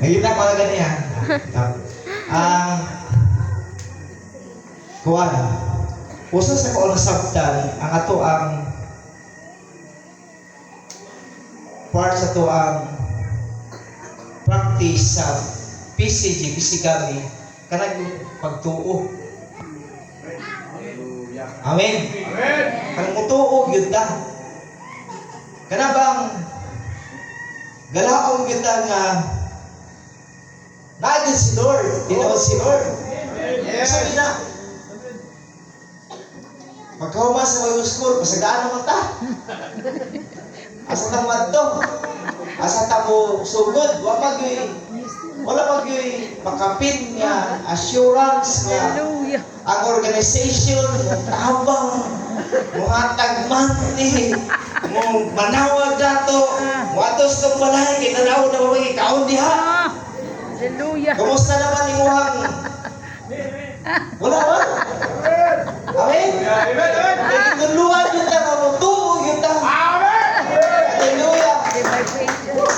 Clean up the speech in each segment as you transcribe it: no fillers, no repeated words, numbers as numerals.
Nakita ko na ganyan. Kuwan. Usa sa ko nasabtan ang ato ang part sa to ang practice sa PCG, Pisigami, kanang pagtuo. Amen. Amen. Kanang mutuo gyud ta. Kana bang galaong gyud ta nga naagid si Lord, tinuod si Lord. Yes. Sabi na, pagkahuma sa Bible school, pasagaan naman ta. Asa ta madto? Asa ta mo sugod? Wala magyoy makapin nga assurance nga Hallelujah. ang organization mo tabang mo hatag manti mo manawag dato mo atos tong balay kay tanaw na mawagi kaon diha. Ah, Hallelujah. Kumusta naman imuhang wala ba? Amen? Amen. Amen. Nagiguluhan yun na mamutuog yun na. Amen. Hallelujah. Give my patience.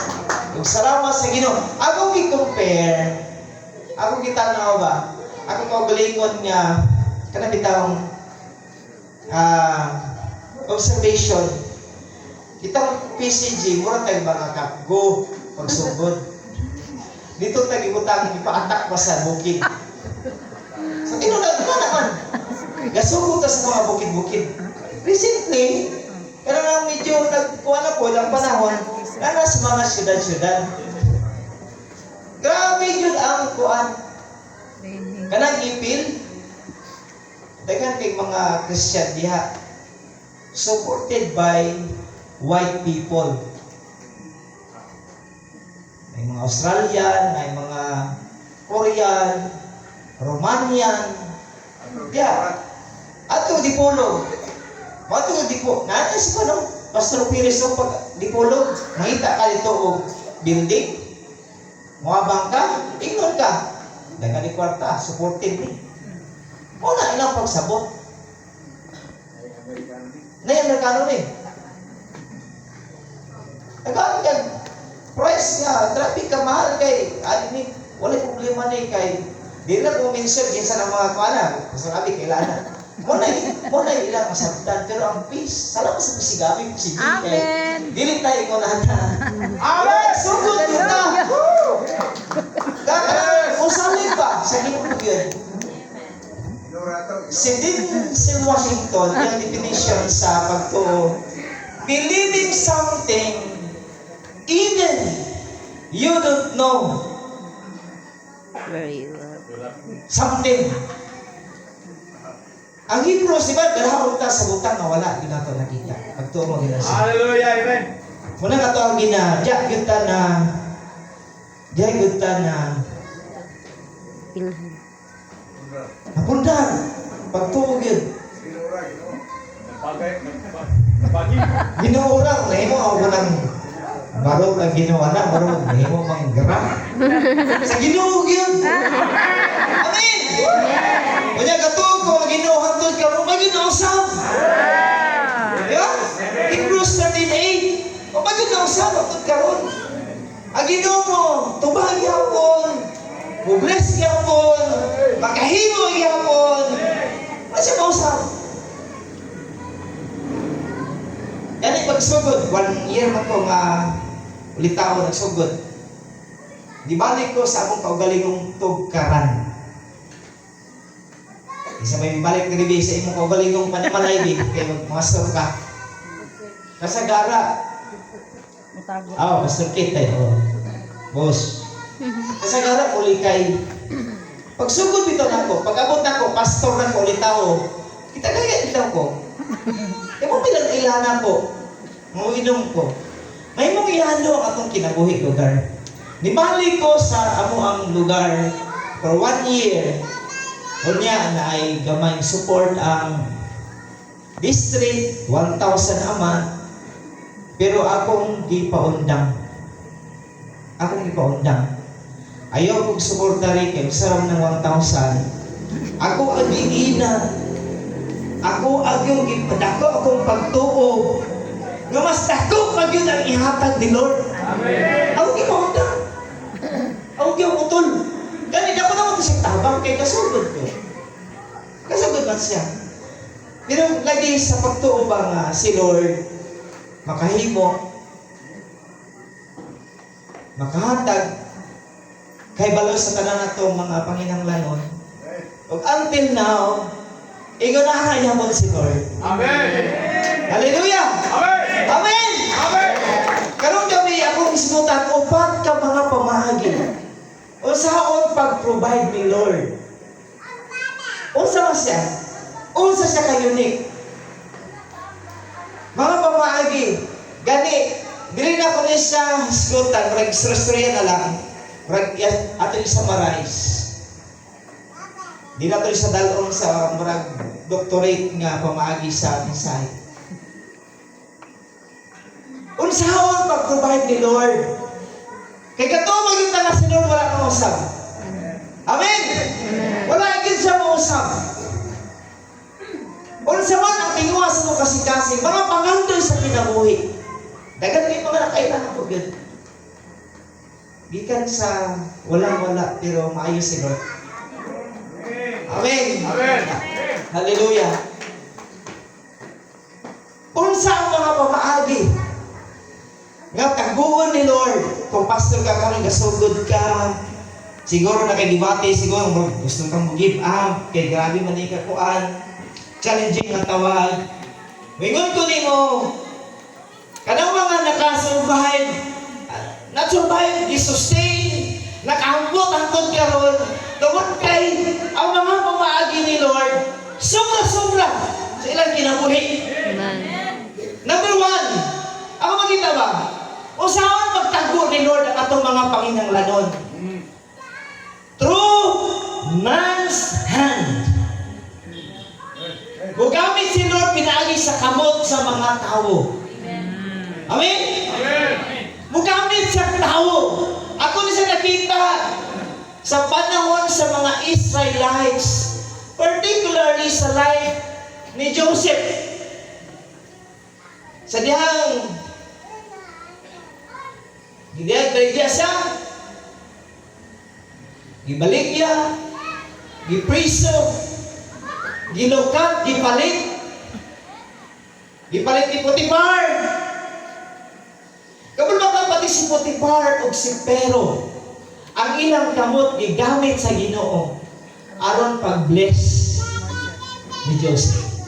Yung salamat sa Ginoo. Ako i-compare. Ako kitanaw ba? Ako kaugalingon nga kanang bitawng observation. Kitang PCG, mura tayo mga kakgo pagsugod. Dito tayo ibutang ipaatak pa sa bukid. So, naman. Gasugod ta sa mga bukid-bukid. Recently, kaya nga medyo nagkuha na po ilang panahon na nasa mga syudad-syudad. Grabe yun ang kuan. Kanang ipil, dagan kay mga Christian diha, supported by white people. May mga Australian, may mga Korean, Romanian, diha. Ato Dipolo. Ato Dipolo. Nana si ko no? Pastor Pires o pag Dipolo, makita ka dito og building. Muabang ka, ingon ka. Dagan ni kwarta, supported ni. Muna ilang pagsabot. Na yung Amerikano ni. Nagkakaroon ka, price nga, traffic ka mahal kay, ni, wala problema ni kay, di na kuminsan, ginsan ang mga kuana, masabi kailangan. Muna ilang masabtan, pero ang peace, salamat sa Pisigami, Pisigami. Amen. Dili tayo ikunahan na. Amen. Sugod kita! Kaya, usalin pa, sa Ginoo yun. Si Denzel Washington, yung definition sa pagtuo, believing something even you don't know Very well. something. Ang Hebrews, di ba, galahon ta sa butang na wala, di nato nakita. Pagtuo mo gina siya. Hallelujah. Amen. Muna nga ito ang gina, diya kita na, Ilhan. napundar, pagtuo yun. Pagi. Ginuurang, nahimo ang unang barog na ginawa na, barog, nahimo mang garap. Sa Ginoo yun. Amen! Kanya katuog ko, ang Ginoo hantod ka, maginausap. Yeah? Hebrews 13:8. Maginausap, hantod ka ron. Ang Ginoo mo, tubag yapon, bless yapon, makahimo yapon. Ano siya mausap? Yan ay pagsugod. 1 year man ko nga ulitaw nagsugod. Di balik ko sa akong kaugalingong tugkaran. Isa may balik na ribi sa imong kaugalingong panimalay kay magmastor ka. Kasagara. Matago. Pastor Kit eh. Boss. Kasagara uli kay pagsugod bitaw nako, pag-abot nako, pastor na ko ulitaw. Kita kaya bitaw ko. E mo bilang ilahan ko, inom ko. May mong ihalo ang atong kinabuhi lugar. Nibalik ko sa amo ang lugar for 1 year. Unya na ay gamay support ang district, 1,000 a month. Pero akong gipaundang. Ayaw kong suporta rin kayo sa ng 1,000. Ako ang giina. Ako ang gipadako akong pagtuo. Nga mas dako pag yun ang ihatag ni Lord. Amen. Ako gipaundang. Ako Finally, sa pagtuo ba nga si Lord makahimo, makahatag kay balo sa tanan nato mga panginahanglanon. Ug until now, ingon na hayamon si Lord. Amen. Hallelujah! Amen. Amen! Amen. Karon gabi akong ismutan upat ka mga pamahagi. Unsaon pag-provide ni Lord? Unsa man siya? Unsa siya ka-unique? Mga pamahagi, gani, dili na ko ni siya ismutan, murag istorya na lang. Murag ato i-summarize. Di na to sa dalon sa murag doctorate nga pamahagi sa mensahe. Unsahon pag-provide ni Lord. Kay kato maging na si Lord wala nang usab. Amen. Wala gid siya mausab. Unsa man ang tingwa sa mga kasing-kasing, mga pangandoy sa kinabuhi. Dagan kay mga nakailangan po gid. Gikan sa wala pero maayo si Lord. Amen. Amen. Hallelujah. Unsa ang mga pamaagi nga kaguon ni Lord? Kung pastor ka karon gasugod ka, siguro nakadibate, siguro gusto kang give up, kay grabe man ka kuan, challenging ang tawag. Mingon ko nimo, kanang mga nakasurvive, na-survive, gi-sustain, nakahambot ang tod karon, tungod kay ang mga pamaagi ni Lord, sobra-sobra sa ilang kinabuhi. Amen. Number one, ako makita ba? Usahan magtago ni Lord ang atong mga panginahanglanon. Through man's hand. Gugamit si Lord pinaagi sa kamot sa mga tao. Amen? Amen. Mugamit sa tao. Ako ni sa nakita sa panahon sa mga Israelites, particularly sa life ni Joseph. Sa dihang gidiyag siya, gibalik niya, gipriso, gilukat, gipalit ni Potiphar. Kapag makapati si Potiphar o si Pero, ang ilang kamot gigamit sa Ginoo aron pag-bless ni Joseph.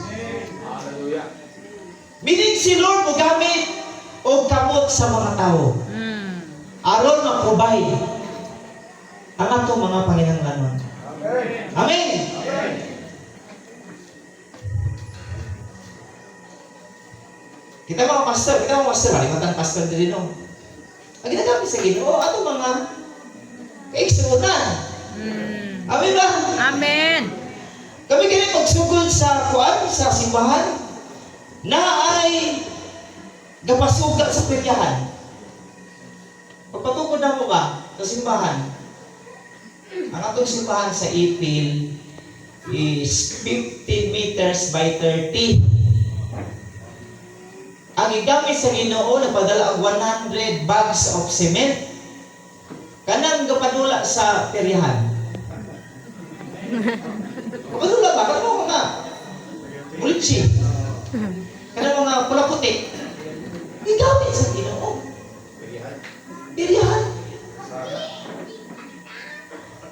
Hallelujah. Meaning si Lord mo gamit o kamot sa mga tao aron ma-provide ang atong mga panginahanglanon. Amen. Amen. Amen. Kita mga pastor, halimatan pastor din no. Ang ginagamit sa Ginoo ato mga kaigsuonan. Amen ba? Amen. Kami kini pagsugod sa kuan sa simbahan na ay gapasugat sa peryahan. Pagpatukod na mo ka sa simbahan, ang atong simbahan sa Ipil is 50 meters by 30. Ang igamit sa Ginoo nagpadala og 100 bags of cement. Kanang gapadula sa peryahan. Kapadula ba? Kanang mga ulitsi. Kanang mga pula puti. Igamit sa Ginoo. Peryahan.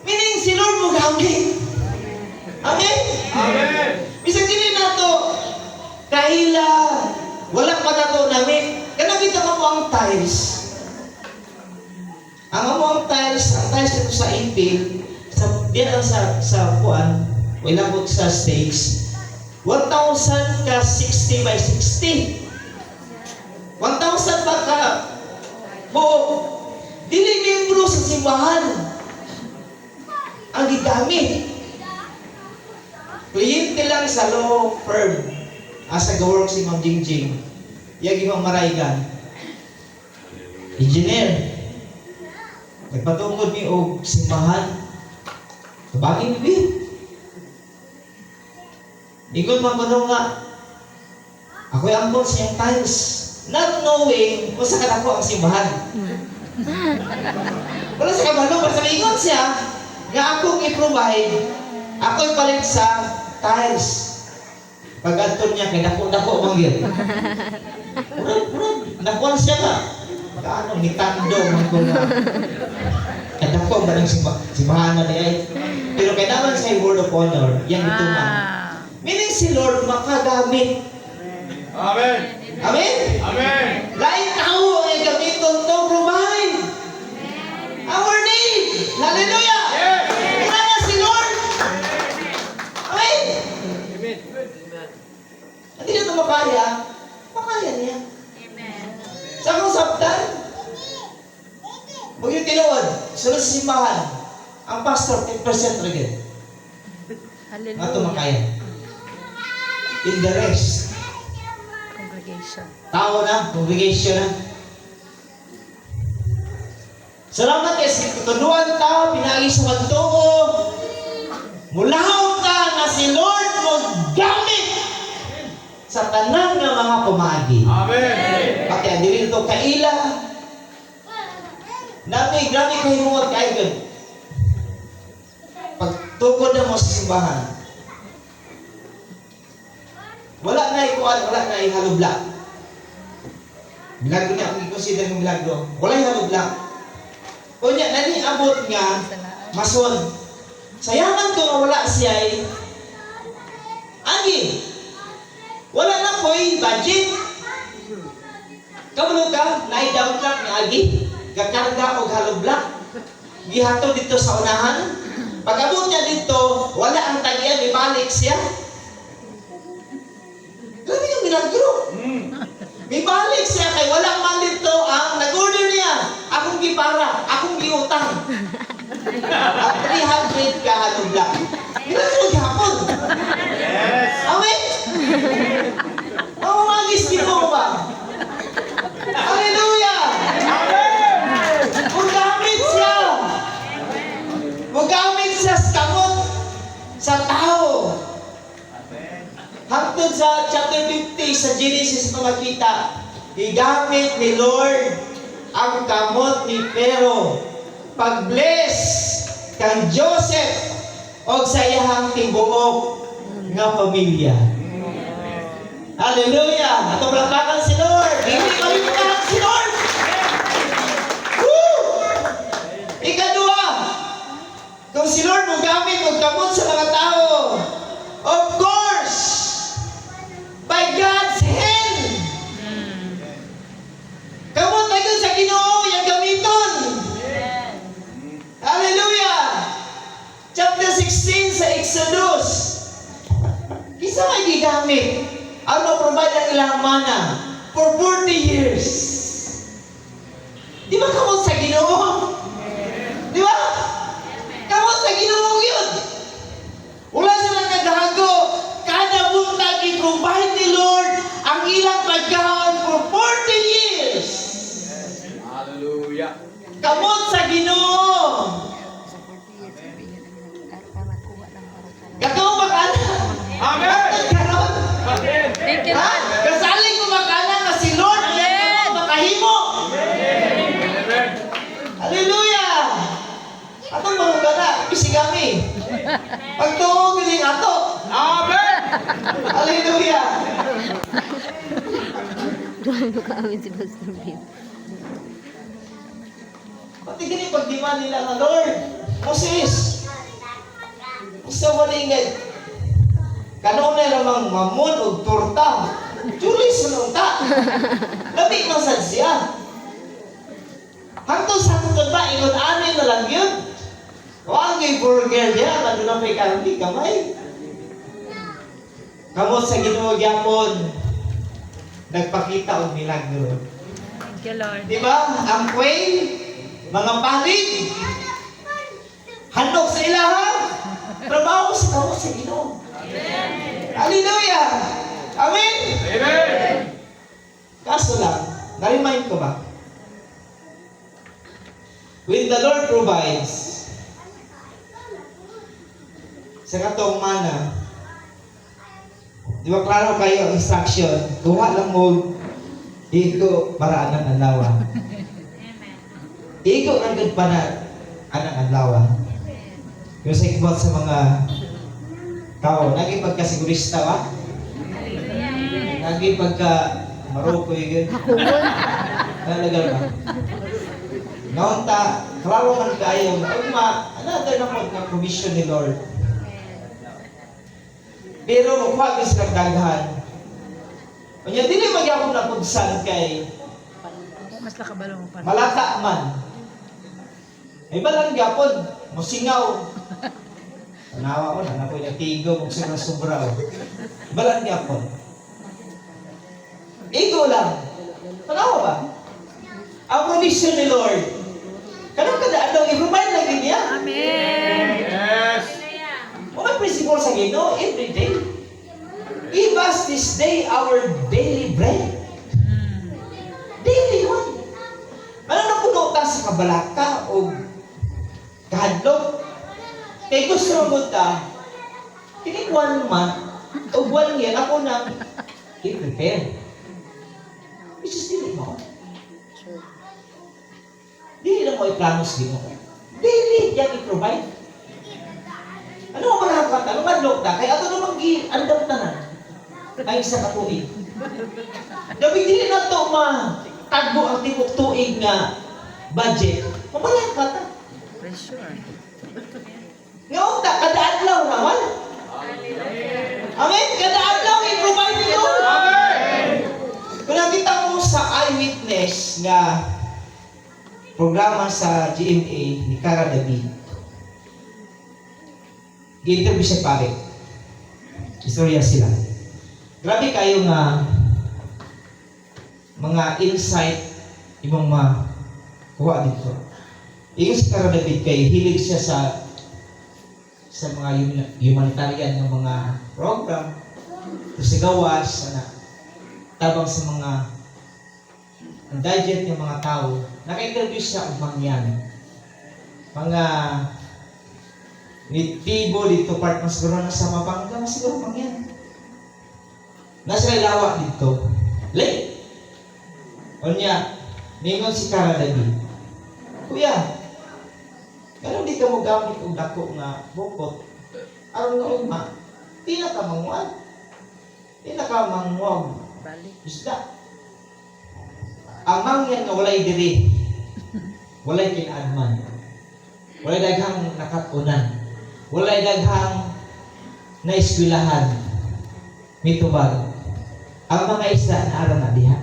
Meaning si Lord mo gamit. Amen? Amen. Bisag dili nato kahila wala pa nato namin. Kanang kita mo ang tiles. Ang tiles dito sa Ipil, sa kuan, ilabot sa stage. 1,000 ka 60 by 60. 1,000 ba ka buo? Dili membro sa simbahan ang gigamit. Kliyente lang sa law firm asa gawork si Ma'am Jingjing. Yagi Ma'am Maraygan. Engineer. Nagpatungkod ni og simbahan. Sabagin ni Ikot man ko nga, ako'y ambon sa iyong tiles. Not knowing kung sa kanako ang simbahan. Wala sa kabalo, basta ingon siya, nga akong i-provide, ako'y palit sa tiles. Pag anton niya, kay dako-dako manggil. Murag, nakuha siya ka. Kaano, mitando, man ko na. Kadako ba ng simbahan niya eh. Pero kaya naman sa word of honor, yan ito na. Meaning si Lord makagamit. Amen. Amen? Amen. Lain tao ay gamiton to provide our need. Hallelujah! Yes. Wala na si Lord. Amen? Hindi na ito makaya. Makaya niya. Sa akong sabtan, huwag yung tinuod, sunod sa simbahan, ang pastor, 10% rin. Nga ito Hallelujah. makaya. In the rest, Congregation. tao na, congregation na. Salamat kay sa tutunuan ta, pinagi sa magtuo. Mulahaw ka na si Lord mo gamit sa tanan ng mga pumagi. Amen. Pati ang dili ito kaila. Nabi, grabe kahimuot kay God. Pagtukod na mo sa simbahan, wala na ikuan, wala na ihalubla. Milagro niya, kung i-consider ng milagro, wala ihalubla. Kunya, naniabot nga, mason. Sayangan ko nga wala siya ay, Agi, wala na ko'y budget. Kamulo ka, na-down lang ni Agi, kakarga o halubla. Gihato dito sa unahan. Pag-abot niya dito, wala ang tagian, ibalik siya. Grabe yung milagro. May balik siya kay walang man dito ang nag-order niya. Akong gipara, akong giutang. At 300 ka halubla. Milagro gihapon. Yes. Amen? Mamamagis dito ba? Hallelujah! Mugamit siya. Mugamit siya sa kamot sa tao. Hangtod sa chapter 50 sa Genesis makita, igamit ni Lord ang kamot ni Pero pag-bless kang Joseph o sa iyahang tibuok nga pamilya. Hallelujah! Atong palakpakan si Lord. Hindi kalimutan si Lord. Woo! Ikadua, kung si Lord mo gamit mo kamot sa mga tao, of course, by God's hand. Kamot na yun sa Ginoo, yung gamiton. Hallelujah! Chapter 16 sa Exodus. Kisa may gigamit. Ano provide ang ilang mana for 40 years. Di ba kamot sa Ginoo? Di ba? Kamot sa Ginoo yun. Wala silang naghago. Kada buntag i-provide ni Lord ang ilang pagkaon for 40 years. Hallelujah. Kamot sa Ginoo. Gakaw makana. Amen. Karon. Amen. Thank you, Ha? Lord. Kasaling ko makana na si Lord ang Amen. makahimo. Amen. Hallelujah. Atong marugana, pisigami. Pagtuog ni ato. Amen. Hallelujah. Doon mo kami si Pastor Bill. Pati gini pagdiman nila na Lord, Moses, isa walingay. Kanunay namang mamon o torta. Julis sununta. Labi masad siya. Hangtod sa hangtod ba, ingon anay na lang yun. Huwag yung burger niya, nandun na may kalbi kamay. Kamot sa Ginoo gyapon, nagpakita og milagro. Thank you, Lord. Di ba? Ang quail, mga palig, handog sa ilaha, trabaho sa kamot sa Ginoo. Hallelujah! Amen! Amen. Kaso lang, na-remind ko ba? When the Lord provides, sa katong mana, di ba klaro kayo ang instruction, kuha lang mo, iko para anang adlaw. Iko ang good para anang adlaw. Yung sa ikbot sa mga tao, naging pagkasigurista ba? Lagi pagka Maroko yun. Hakungon. Talaga ba? Ngayon ta, klaro man kayo, another na po ng provision ni Lord. Pero huwag is nagdaghan. Kanya, dili magyapon na kudsan kay Mas lakabalo mo pa. malata man. May balang gyapon, musingaw. Tanawa ko na, nakoy natigo, kung sobra-sobra. Balang gyapon. Igo lang. Tanawa ba? Ang provision ni Lord. Kanang kada daw i-remind lagi niya. Amen. Yes. O may principle sa Ginoo every day. Give us this day our daily bread. Daily one. Ano na puno ta sa kabalaka o kahadlok? Kaya gusto mo ta, kinig 1 month o buwan yan ako na i-prepare. Which is dili mo. Dili lang mo i-planos din mo. Daily yan i-provide. Ano ang manahakat? Ano nga look na? Kaya ito namang gi-andam na na. Ay isa ka tuig. Dabi dili na ito tagbo ang tipok tuig nga budget. Mamalakat na. Pressure. Ngayon ta, kada adlaw naman. Amen? Kada adlaw i-provide nito. Amen. Kung nakita mo sa eyewitness nga programa sa GMA ni Cara David, gi-interview siya pare. Istorya sila. Grabe kayo nga mga insight imong makuha dito. Ingon si Cara David kay hilig siya sa mga humanitarian ng mga program to sa gawas tabang sa mga indigent ng mga tao. Naka-interview siya og mangyan. Mga nitibo dito part mas siguro na sa Mabanga mas siguro mangyan. Nasa ilawa dito. Late. Onya, ningon si Cara David. Kuya, ganun di ka mo gamit og dako nga bukot. Aron nga ugma, di na ka manguad. Di na ka manguag. Balik. Isda. Ang mangyan nga walay diri. Walay kinaadman. Walay daghang nakatunan. Walay daghang naeskwilahan. Mitubag. Ang mga isda na aram na diha.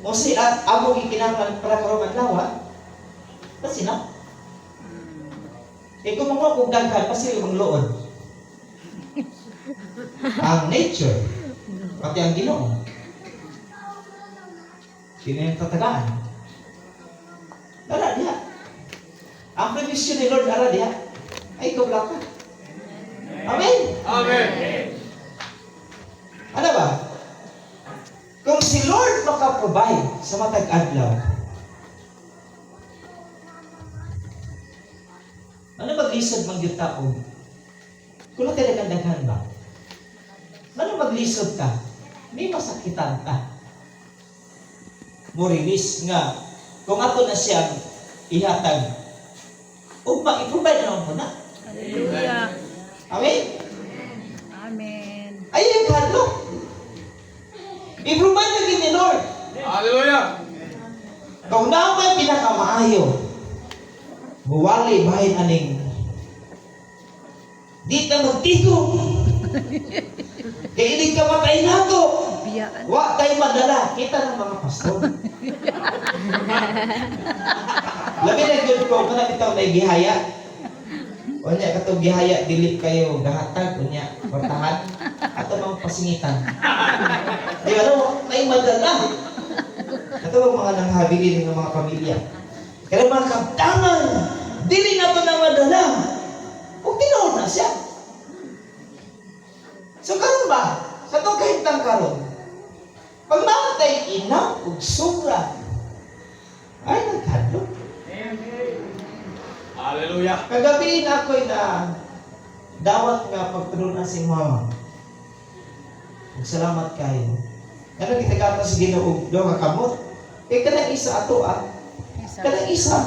O si at amo gikinahanglan para karong adlaw. Kasi na. Kung mga kung daghan kasi yung lood. Ang nature pati ang Ginoo. Sino yung tatagaan? Dara diha. Ang provision ni Lord ara diha. Ay ikaw lang ka. Amen. Amen. Ano ba? Kung si Lord maka-provide sa matag adlaw, ano maglisod man gyud taon? Kung nakadaghan ba? Ano maglisod ka? May masakitan ka. Morilis nga kung ato na siyang ihatag o ma-provide naman po na. Hallelujah. Amen? Amen. Ayun yung hadlok. I-provide na ni Lord. Hallelujah. Kung naman pinakamaayo, buwali bahin aning di ta magtigong. Kaya ilig ka matay nato. Biyaan. Wa tayo madala. Kita ng mga pastor. Labi na yun ko, kung nakita na gihaya. O niya, katong gihaya, dilip kayo, gahatag, o niya, bartahan, ato mga pasingitan. Di ba, no? Tayo madala. Ito ang mga nanghabilin ng mga pamilya. Kaya mga kaptangan, dili na ito na madala. Huwag tinoon na siya. So, karon ba? Sa itong kahintang karon, pag namatay ina, ug sobra, ay nagkadlo. Hallelujah. Kagabi na ako'y na dawat nga pagtulungan si mama. Salamat kayo. Ano kitagata sa Ginoo do nga kamot? Kay kanang isa ato Isa. kanang isa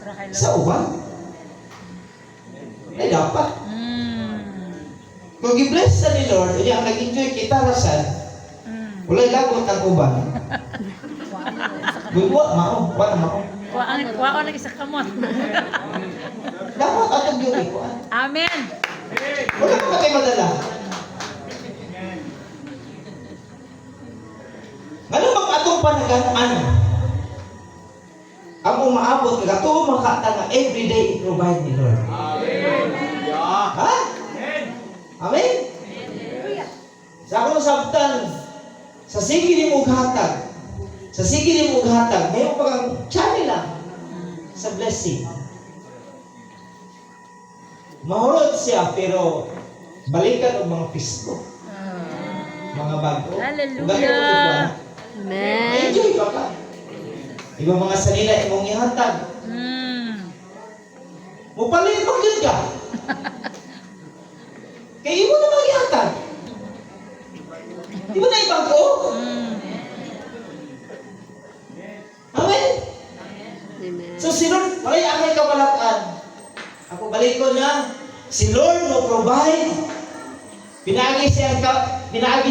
Para kay sa Lord. uban. Ay dapat. Kung i-bless sa ni Lord, hindi ang nag-enjoy kita rasan, wala'y lagot ang uban. Buwa, mao, wala mao. Kuha lagi sa kamot. Dapat atong yun ikuan. Amen. Wala ka kayo madala. Ano bang atong panaganaan? Ang umaabot, katuo makata nga everyday i-provide ni Lord. Hallelujah. Ha? Amen? Sa akong sabtan, sa sige ni mong hatag, sa sige ni mong hatag, ngayon pa kang channel lang sa blessing. Mahulod siya, pero balikan ang mga pisko, mga bago. Hallelujah. Amen. Enjoy ba ka? Iba mga sanila imong ihatag. Mupalit mo yun ka. Kaya imo na mag-ihatag. Di ba na ibang ko? Amen? Amen. So si Lord, walay akay kabalakan. Ako balik ko na, si Lord mo provide. Pinagi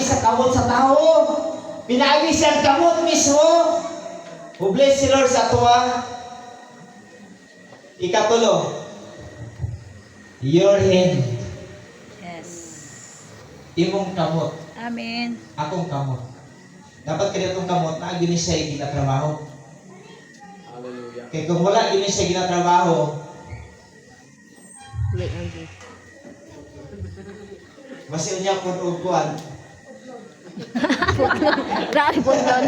sa kamot sa tao. Pinagi siya ang kamot mismo. Who bless si Lord sa tuwa. Ikatulo, your hand. Yes. Imong kamot. Amen. Akong kamot. Dapat kaya itong kamot na gini siya yung ginatrabaho. Hallelujah. Kaya kung wala gini siya ginatrabaho, Wait, Angie. basi niya kung uguan. Grabe, podlon.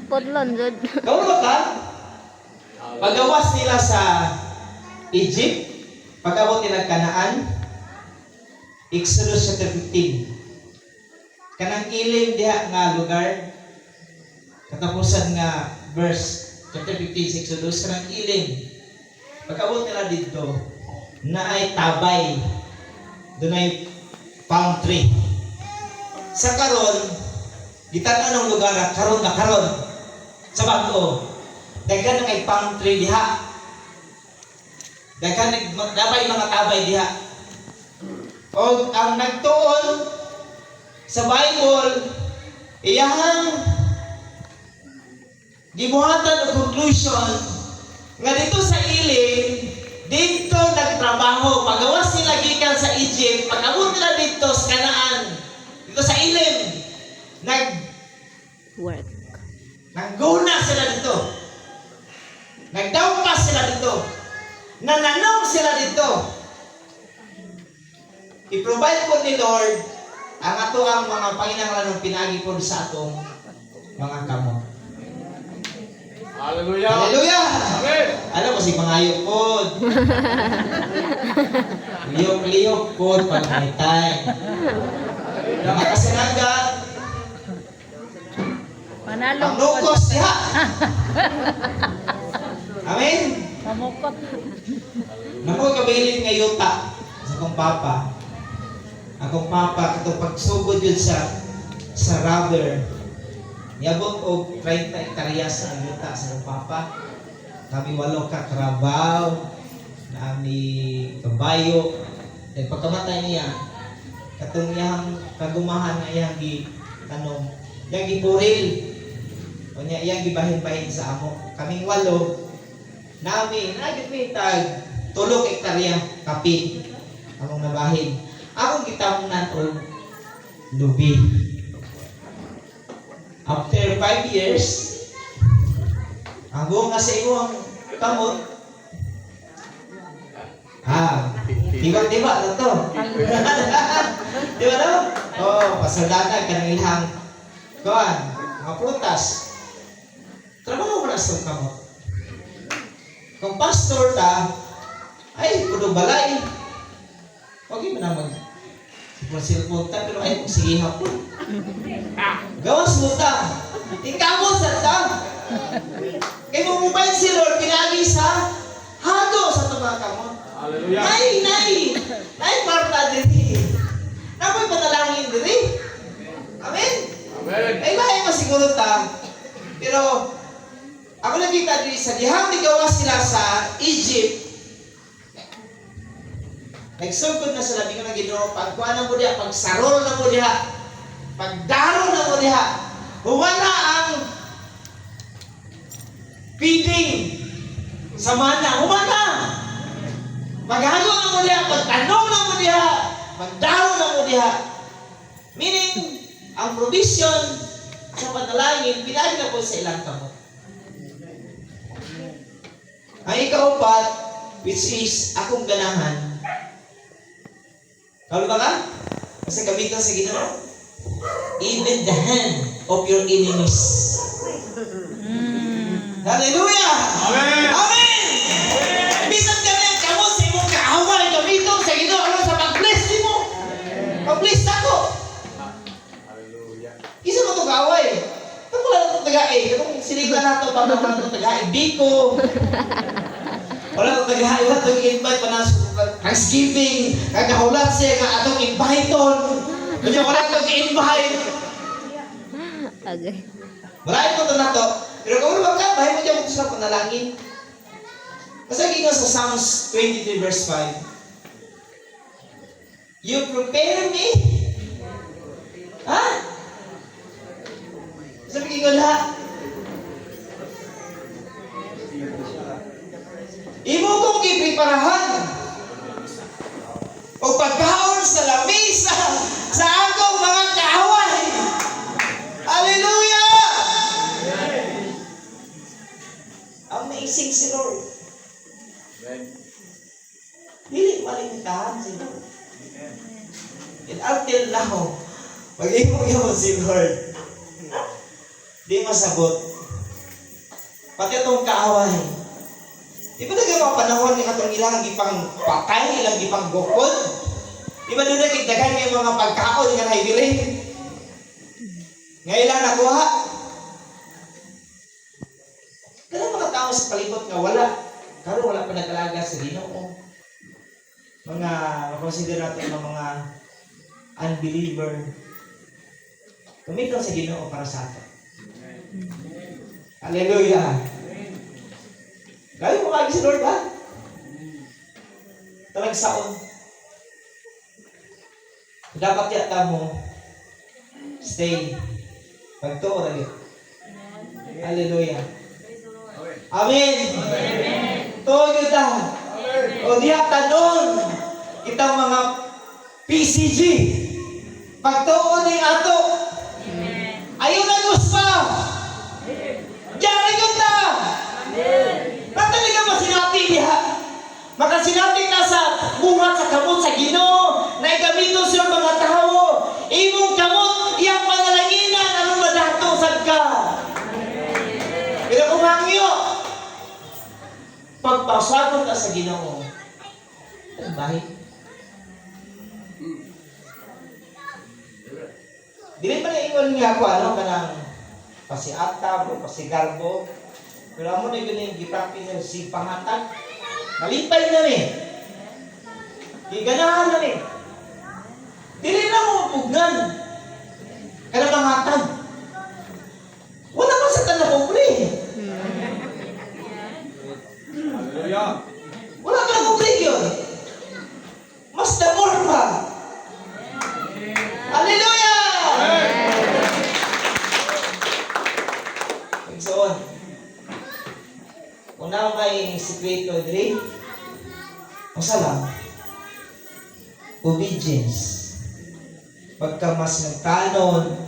Podlon, Jod. Kau ba ka? Pagawas nila sa Egypt, pagabot nila Kanaan, Exodus chapter 15. Kanang ilim diha nga lugar, katapusan nga verse chapter 15 sa Exodus, kanang ilim. Pagabot nila dito, na ay tabay, doon ay palm tree. Sa karon, gitan anong lugar na karon sa bago. Daghan na kay palm tree diha. Daghan dabay mga tabay diha. O ang nagtuon sa Bible, iyahang gibuhatan og conclusion nga dito sa ilim, dito nagtrabaho. Pagawas nila gikan sa Egypt, pag-abot nila dito sa Kanaan, dito sa ilim, Work. nagguna sila dito. Nagdawpas sila dito. Nananaw sila dito. I-provide po ni Lord ang ato ang mga panginahanglan ng pinagi po sa atong mga kamot. Hallelujah. Hallelujah! Amen. Alam mo si pangayo po. Liyok-liyok po pag may time. Mga kasanagan, Manalo. ang lukos siya. Amen? Mamukot. Namo kabilin nga yuta sa akong papa. Akong papa katong pagsugod yun sa rubber. Niabot og 30 hektaryas ang yuta sa akong papa. Kami 8 ka karabaw, nami kabayo. Then pagkamatay niya, katong iyang kagumahan na iyang tanong, iyang gipuril. O niya iyang gibahin-bahin sa amo. Kaming 8, nami nagitmitag 3 hektarya kapit among nabahin. Akong gitamnan og lubi. After 5 years, ang buong nga sa imo ang kamot. Tiba-tiba na to. Di ba no? Oh, pasadanan ka ng ilang kuan, mga prutas. Trabaho mo na sa kamot. Kung pastor ta, ay, kudo balay. Huwag mo na mag-silpon ta, pero ay, sige hapon. Gawas mo ta. Ikaw sa ta. Kaya mo mobile si Lord, pinagi sa hago sa mga kamot. Hallelujah. Nay, parta diri. Napoy panalangin diri. Amen? Amen. Ay, lahat masiguro ta. Pero, ako nakita diri sa dihang nigawa sila sa Egypt. Nagsugod na sa labi ko ng Ginoo, pagkuha na mo diha, pagsarol na mo diha, pagdaro na mo diha, wala ang feeding sa mana, humana. Maghalo na mo diha, pagtanong na mo diha, magdaro na mo diha. Meaning, ang provision sa panalangin, pinagi na po sa ilang kamot. Ang ikaupat, which is akong ganahan. Kalo ba ka? Kasi gamitan sa Ginoo. Even the hand of your enemies. Hallelujah! Amen! Amen! Bisan ka na kamo sa imong kaaway, gamiton sa Ginoo aron sa pag-bless mo. Pag-bless ako. Hallelujah. Isa mo ito kaaway. Ito wala na ito taga-e. Itong sinigla na ito, paano na ito taga-e. Biko. Wala ito taga-e. Wala ito invite pa na Thanksgiving. Kagahulat siya nga atong invite-on. Kanya wala ito invite. Okay. Marami po ito na ito. Pero kung ano ka, bahay mo dyan mo ito sa panalangin. Kasi nga sa Psalms 23 verse 5. You prepare me. Ha? Sabi ko lahat. Imo kong ipreparahan o pagkaon sa lamisa sa akong mga kaaway. Hallelujah! Amazing si Lord. Amen. Dili malimitahan si Lord. And until now, pag-imo si Lord, di masabot. Pati itong kaaway. Di ba na mga panahon ni katong ilang ipang patay, ilang ipang gukod? Di ba doon nagkitagan ng mga pagkaon nga naibili? Ngayon lang nakuha. Kaya mga tao sa palibot nga wala. Karon wala pa nagkalaga sa Ginoo. Mga makonsider natin mga unbeliever. Kumitaw sa Ginoo para sa atin. Hallelujah. Lagi mo kagi si Lord ba? Talag saon. Dapat yata mo stay. Pagtuo na yun. Hallelujah. Amen. Tuwa kita. O diha tanon kitang mga PCG. Pagtuo ni ato. Ayaw na gusto. Diyan yun na. Natalaga masinati diha. Makasinati na sa bunga sa kamot sa Ginoo na igamiton sa mga tao. Imong kamot, iyang panalanginan, anong madatosag ka. Pero kumangyo, pagpasagot ka sa Ginoo, ang bahay. Dili pa na ingon nga ako, kanang pasiatab o pasigarbo. Pero amo na yun yung gipractice ng si pangatag. Malipay na rin. Giganahan na rin. Dili na mo pugnan. Kaya pangatag. Wala man sa tanong pobre. Hallelujah. Wala ka na pobre yun. Mas the more pa. Hallelujah! Pagsoon. Una may sikreto diri. Masala. Obedience. Pagka mas nagtanon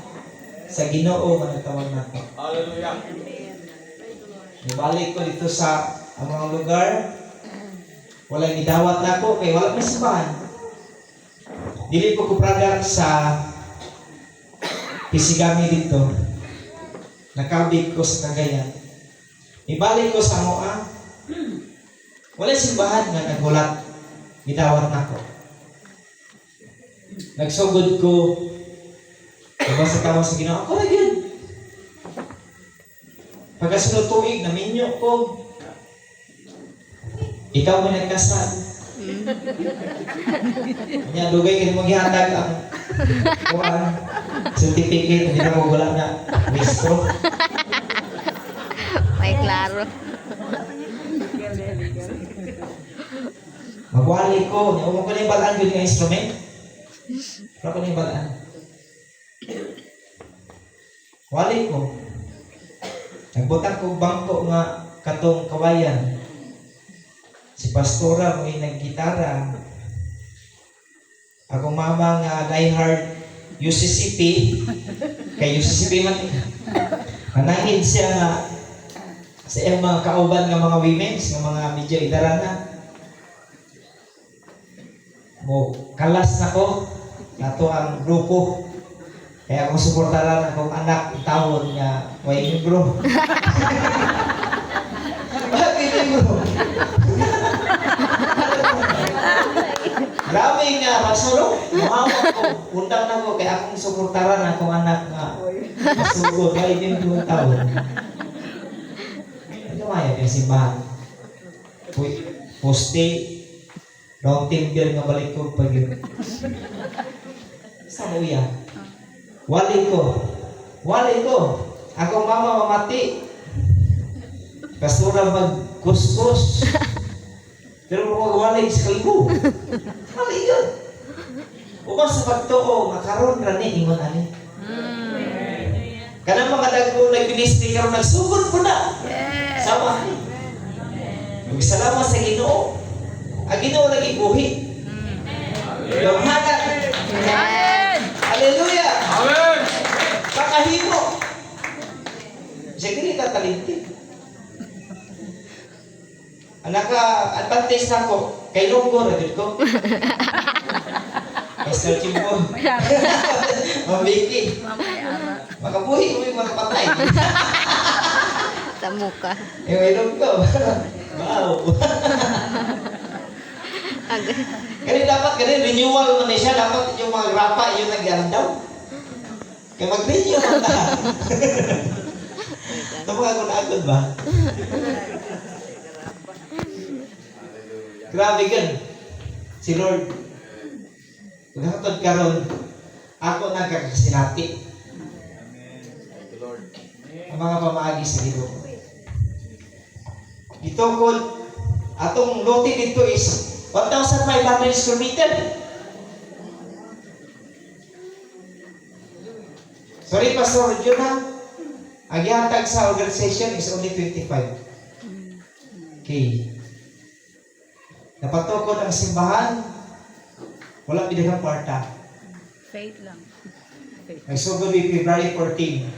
sa Ginoo nga nagtawag nato. Hallelujah. Ibalik ko dito sa ang mga lugar. Wala gidawat nako kay wala may simbahan. Dili ko kupragar sa pisigami dito. Nakabig ko sa Cagayan. Ibalik ko sa Moa. Wala simbahan nga nagulat. Gidawat nako. Nagsugod ko. Diba sa tawa sa Ginoo, ako na yun. Pagkasunod tuig, naminyo ko. Ikaw mo nagkasal. Kanya, dugay ka mo gihatag ang certificate, hindi na mo wala na. Wisto. May klaro. Magwali ko. Huwag ko na yung balaan yun yung instrument. Wala ko na yung balaan. Wali ko. Nagbutang ko bangko nga katong kawayan. Si Pastora mo naggitara. Ako mama nga diehard UCCP. Kay UCCP man. Manangin siya nga sa iyang mga kauban nga mga women's, nga mga medyo idarana. Mo kalas na ko nato ang grupo. Kaya akong suportaran akong anak tawon nga way membro. Bakit membro? Grabe nga masulong. Mahawak ko. Undang na ko kaya akong suportaran akong anak nga masugod way membro tawon. Ano maya yung simbahan? Poste, round timber nga balik ko pag yun. Sa uya. Wali ko. Akong mama mamati. Pastura mag-kuskus. Pero kung wali sa kalbo. Wali yun. Upang sa pagtuo, makaroon rani ingon ani. Kanang mga dagko nagministry karon nagsugod po na. Sama. Magsalamat sa Ginoo. Ang Ginoo lagi buhi. Lumhanan. Hallelujah. Amen. Pakahimo. Siya dili ka talinti. Anak ka, advantage na ko. Kay Longgo, ragid ko. Kay Sir Chimbo. Mambiki. Makabuhi ko yung makapatay. Sa muka. Kay Longgo. Wow. Agay. Kaya dapat renewal man siya. Dapat yung mga grapa yung nag-andaw. Kaya mag-renew man na. Ito mga kunagod ba? Grabe gan. Si Lord. Pagkatod karon, ako nagkakasinati. Thank you, Lord. Ang mga pamaagi sa Ginoo. Dito ko, atong lote dito is 1,500 square meter. Sorry, Pastor Jun ha. Ang ihatag sa organization is only 25. Okay. Napatukod ang simbahan, wala bidagang kwarta. Faith lang. Faith. Nagsugod with February 14,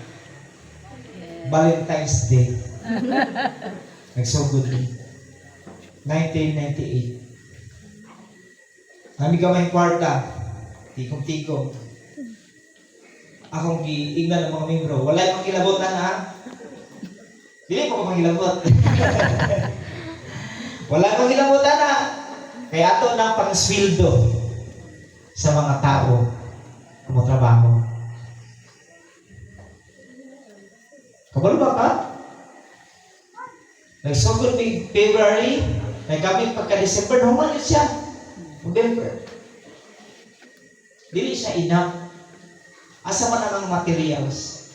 Valentine's Day. Nagsugod din. 1998. Kami gamay kwarta, tikong-tikong. Akong giingnan ng mga membro. Wala yung magilabot na na. Dili ko magilabot. Wala yung magilabot na. Kaya ito na pang-sweldo sa mga tao kumutrabaho. Kabalo ba ka? Nagsugod ni February, nagkamit pagka-December, naman yun siya. November. Dili siya enough. Asa man ang materials?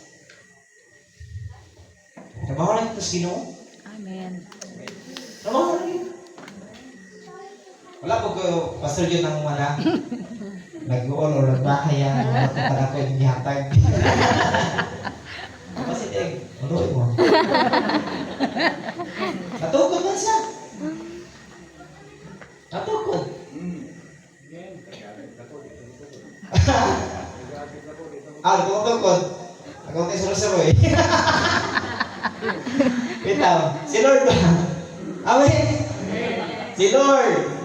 Trabaho lang ito sa Ginoo. Amen. Trabaho lang ito. Wala po ko, Pastor John ang mana. Nag-uol o nagbahaya. Wala ko para ko yung ihatag. Kasi tig, manuoy mo. Natukod man siya. Natukod. Natukod. Ako tayo saro-saro eh. Bitaw, si Lord ba? Amen. Si Lord.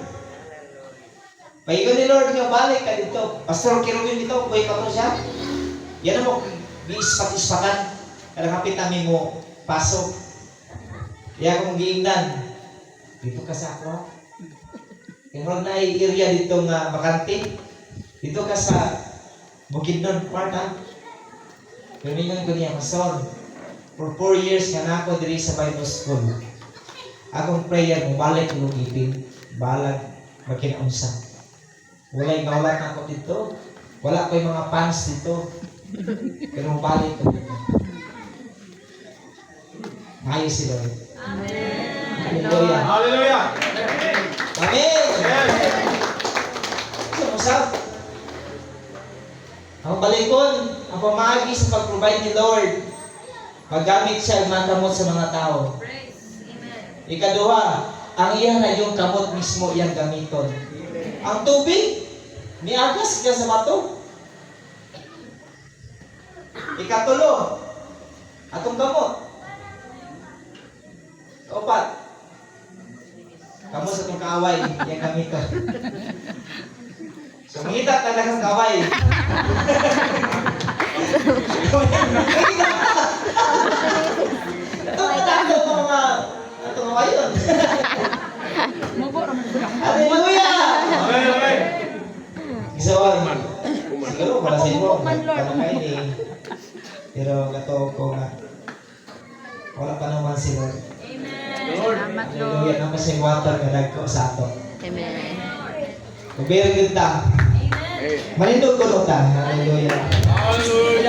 Paigon ni Lord nga balik ka dito. Pastor Kirubin dito, buhay pa ko siya. Yan mo, giispat-ispatan. Kaya kapit namin mo pasok. Kaya kung giingnan, dito ka sa ako. Kaya na area dito nga bakante. Dito ka sa Bukidnon Kwarta. Pero ninyo ko niya, Pastor, for 4 years nga na ako diri sa Bible School. Akong prayer, mabalik ko ng ipin. Balag, magkinaunsa. Wala'y nawalat na ako dito. Wala ko yung mga fans dito. Pero mabalik ko dito. Maayos si Lord. Amen. Hallelujah. Hallelujah. Amen. So, usap. Ang balikon, ang pamagi sa pag-provide ni Lord, magamit siya ang mga kamot sa mga tao. Ikaduha, ang iya na yung kamot mismo iyang gamiton. Ang tubig, niagas niya sa bato. Ikatulo, atong kamot. Kaupat, kamot sa itong kaaway, iyang gamiton. So, mangitak na lang ang kaaway. Itong mga yun. Hallelujah! Amen, amen. Isawan, siguro para sa inyo, kayo eh. Pero gato ko nga, wala pa naman si Lord. Salamat, Lord. Hallelujah, naman siya water na nagko sa ato. Amen. Magbirin kita. Manindog ko ta. Hallelujah. Hallelujah.